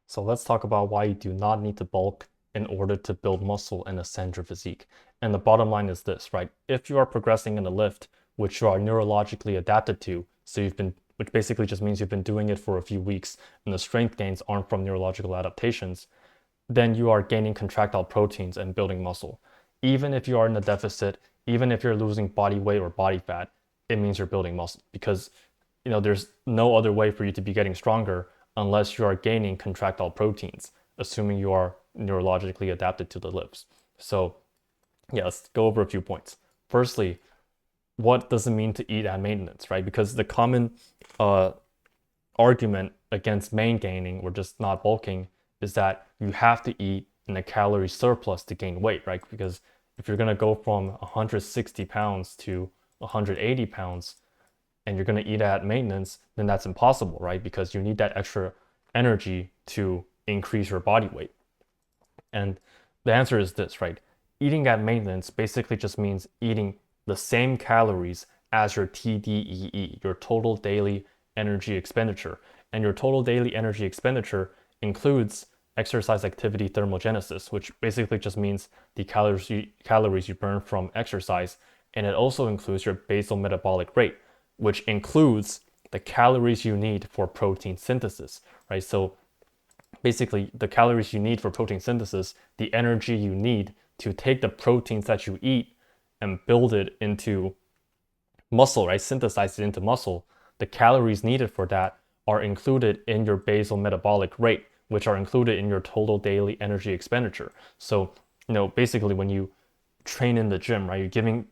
So let's talk about why you do not need to bulk in order to build muscle and ascend your physique. And the bottom line is this, right? If you are progressing in a lift, which you are neurologically adapted to, which basically just means you've been doing it for a few weeks and the strength gains aren't from neurological adaptations, then you are gaining contractile proteins and building muscle. Even if you are in a deficit, even if you're losing body weight or body fat, it means you're building muscle because there's no other way for you to be getting stronger unless you are gaining contractile proteins, assuming you are neurologically adapted to the lifts. So yeah, let's go over a few points. Firstly, what does it mean to eat at maintenance, right? Because the common uh, argument against main gaining or just not bulking is that you have to eat in a calorie surplus to gain weight, right? Because if you're going to go from 160 pounds to 180 pounds and you're going to eat at maintenance, then that's impossible, right? Because you need that extra energy to increase your body weight. And the answer is this, right? Eating at maintenance basically just means eating the same calories as your TDEE, your total daily energy expenditure. And your total daily energy expenditure includes exercise activity thermogenesis, which basically just means the calories you burn from exercise. And it also includes your basal metabolic rate, which includes the calories you need for protein synthesis, right? So basically the calories you need for protein synthesis, the energy you need to take the proteins that you eat and build it into muscle, right? Synthesize it into muscle. The calories needed for that are included in your basal metabolic rate, which are included in your total daily energy expenditure. So, basically when you train in the gym, right, giving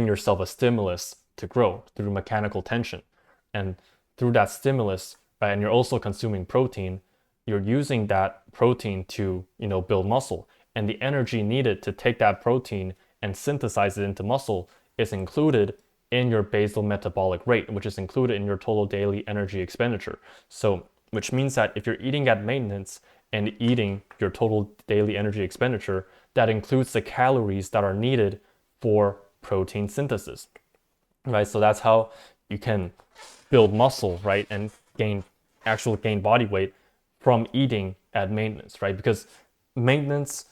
yourself a stimulus to grow through mechanical tension. And through that stimulus, right, and you're also consuming protein, you're using that protein to, build muscle. And the energy needed to take that protein and synthesize it into muscle is included in your basal metabolic rate, which is included in your total daily energy expenditure. So, which means that if you're eating at maintenance and eating your total daily energy expenditure, that includes the calories that are needed for protein synthesis, right? So that's how you can build muscle, right? And gain body weight from eating at maintenance, right? Because maintenance,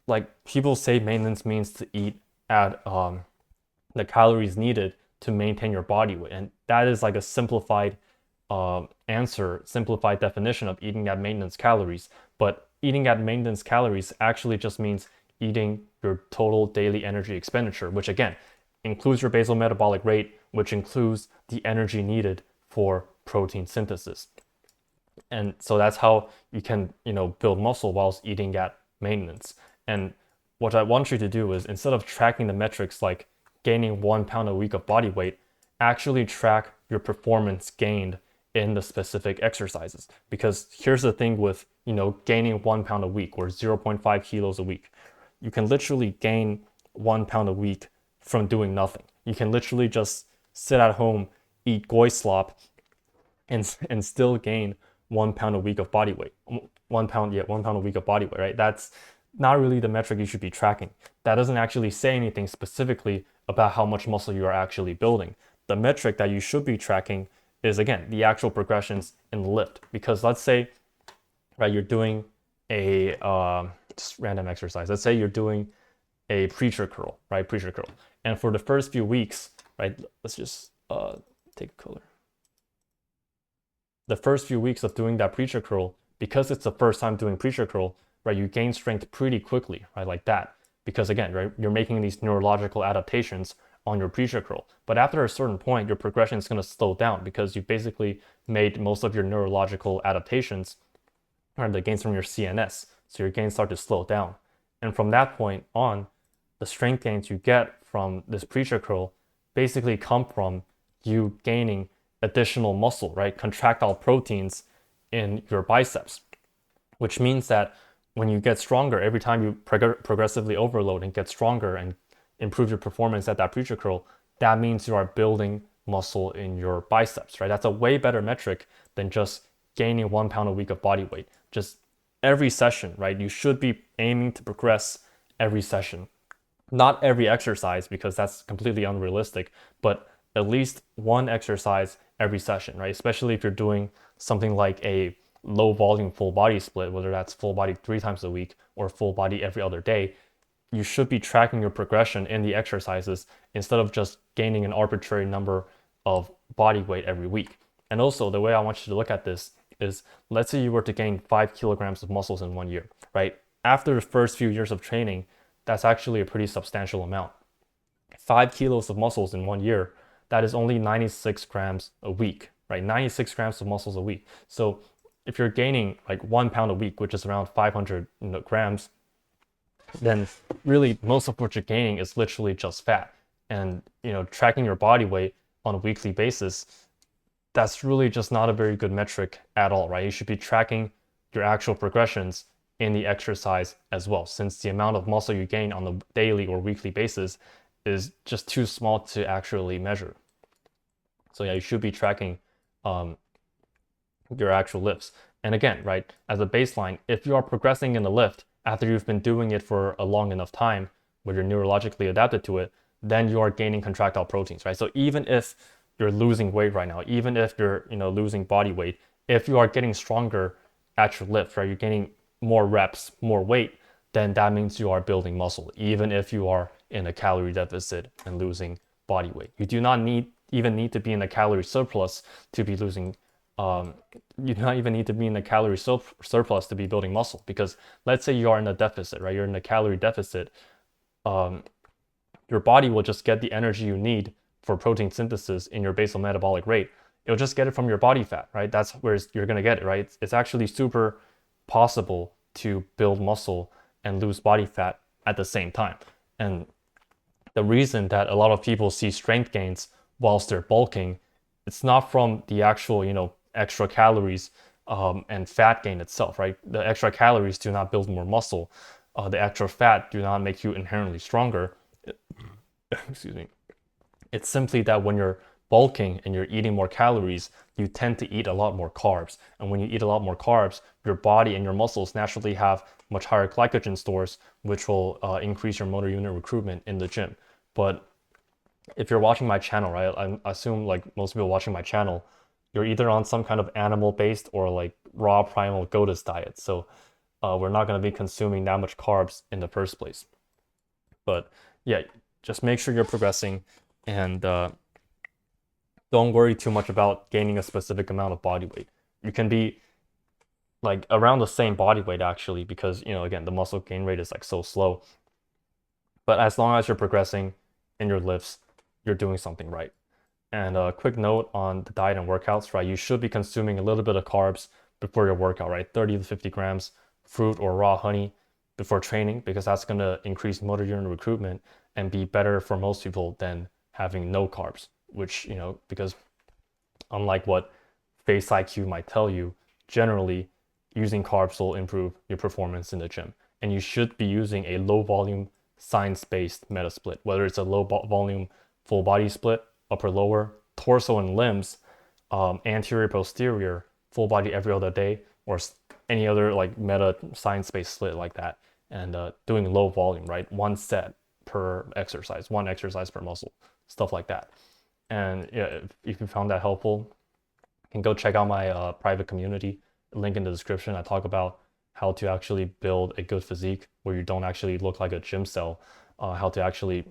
like people say maintenance means to eat at the calories needed to maintain your body weight. And that is like a simplified definition of eating at maintenance calories. But eating at maintenance calories actually just means eating your total daily energy expenditure, which again includes your basal metabolic rate, which includes the energy needed for protein synthesis. And so that's how you can, build muscle whilst eating at maintenance. And what I want you to do is instead of tracking the metrics like gaining 1 pound a week of body weight, actually track your performance gained in the specific exercises. Because here's the thing with, gaining 1 pound a week or 0.5 kilos a week. You can literally gain 1 pound a week from doing nothing. You can literally just sit at home, eat goy slop, and still gain 1 pound a week of body weight. 1 pound, yeah, 1 pound a week of body weight, right? That's not really the metric you should be tracking. That doesn't actually say anything specifically about how much muscle you are actually building. The metric that you should be tracking is again the actual progressions in the lift. Because let's say, right, you're doing a just random exercise. Let's say you're doing a preacher curl, right? Preacher curl. And for the first few weeks, right, let's just take a color. The first few weeks of doing that preacher curl, because it's the first time doing preacher curl, right, you gain strength pretty quickly, right, like that. Because again, right, you're making these neurological adaptations on your preacher curl. But after a certain point, your progression is going to slow down because you basically made most of your neurological adaptations, or the gains from your CNS. So your gains start to slow down. And from that point on, the strength gains you get from this preacher curl basically come from you gaining additional muscle, right? Contractile proteins in your biceps, which means that when you get stronger, every time you progressively overload and get stronger and improve your performance at that preacher curl, that means you are building muscle in your biceps, right? That's a way better metric than just gaining 1 pound a week of body weight. Just every session, right? You should be aiming to progress every session. Not every exercise, because that's completely unrealistic, but at least one exercise every session, right? Especially if you're doing something like a low volume full body split, whether that's full body 3 times a week or full body every other day, you should be tracking your progression in the exercises instead of just gaining an arbitrary number of body weight every week. And also, the way I want you to look at this is, let's say you were to gain 5 kilograms of muscles in 1 year, right? After the first few years of training, that's actually a pretty substantial amount. 5 kilos of muscles in 1 year, that is only 96 grams a week, right? 96 grams of muscles a week. So if you're gaining like 1 pound a week, which is around 500 grams, then really most of what you're gaining is literally just fat. And tracking your body weight on a weekly basis, that's really just not a very good metric at all, right? You should be tracking your actual progressions in the exercise as well, since the amount of muscle you gain on a daily or weekly basis is just too small to actually measure. So yeah, you should be tracking your actual lifts. And again, right, as a baseline, if you are progressing in the lift after you've been doing it for a long enough time, where you're neurologically adapted to it, then you are gaining contractile proteins, right? So even if you're losing weight right now, even if you're losing body weight, if you are getting stronger at your lift, right, you're gaining more reps, more weight, then that means you are building muscle, even if you are in a calorie deficit and losing body weight. You do not even need to be in a calorie surplus to be losing. You do not even need to be in a calorie surplus to be building muscle, because let's say you are in a deficit, right? You're in a calorie deficit. Your body will just get the energy you need for protein synthesis in your basal metabolic rate. It'll just get it from your body fat, right? That's where you're going to get it, right? It's actually super possible to build muscle and lose body fat at the same time. And the reason that a lot of people see strength gains whilst they're bulking, it's not from the actual, extra calories and fat gain itself, right? The extra calories do not build more muscle. The extra fat do not make you inherently stronger. Excuse me. It's simply that when you're bulking and you're eating more calories, you tend to eat a lot more carbs. And when you eat a lot more carbs, your body and your muscles naturally have much higher glycogen stores, which will increase your motor unit recruitment in the gym. But if you're watching my channel, right, I assume like most people watching my channel, you're either on some kind of animal-based or like raw primal goatus diet. So we're not going to be consuming that much carbs in the first place. But yeah, just make sure you're progressing, and don't worry too much about gaining a specific amount of body weight. You can be like around the same body weight actually, because again, the muscle gain rate is like so slow. But as long as you're progressing in your lifts, you're doing something right. And a quick note on the diet and workouts, right? You should be consuming a little bit of carbs before your workout, right? 30 to 50 grams fruit or raw honey before training, because that's going to increase motor unit recruitment and be better for most people than having no carbs, which, because unlike what Face IQ might tell you, generally using carbs will improve your performance in the gym. And you should be using a low volume science-based meta split, whether it's a low volume full body split, upper lower, torso and limbs, anterior posterior, full body every other day, or any other like meta science-based split like that. And doing low volume, right? One set per exercise, one exercise per muscle, stuff like that. And yeah, if you found that helpful, you can go check out my private community, link in the description. I talk about how to actually build a good physique where you don't actually look like a gym cell, how to actually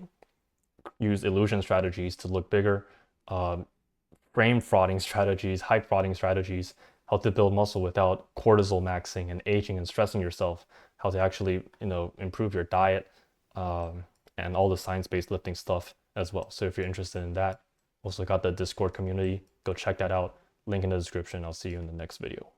use illusion strategies to look bigger, frame frauding strategies, height frauding strategies, how to build muscle without cortisol maxing and aging and stressing yourself, how to actually improve your diet, and all the science-based lifting stuff as well. So if you're interested in that, also got the Discord community, go check that out. Link in the description. I'll see you in the next video.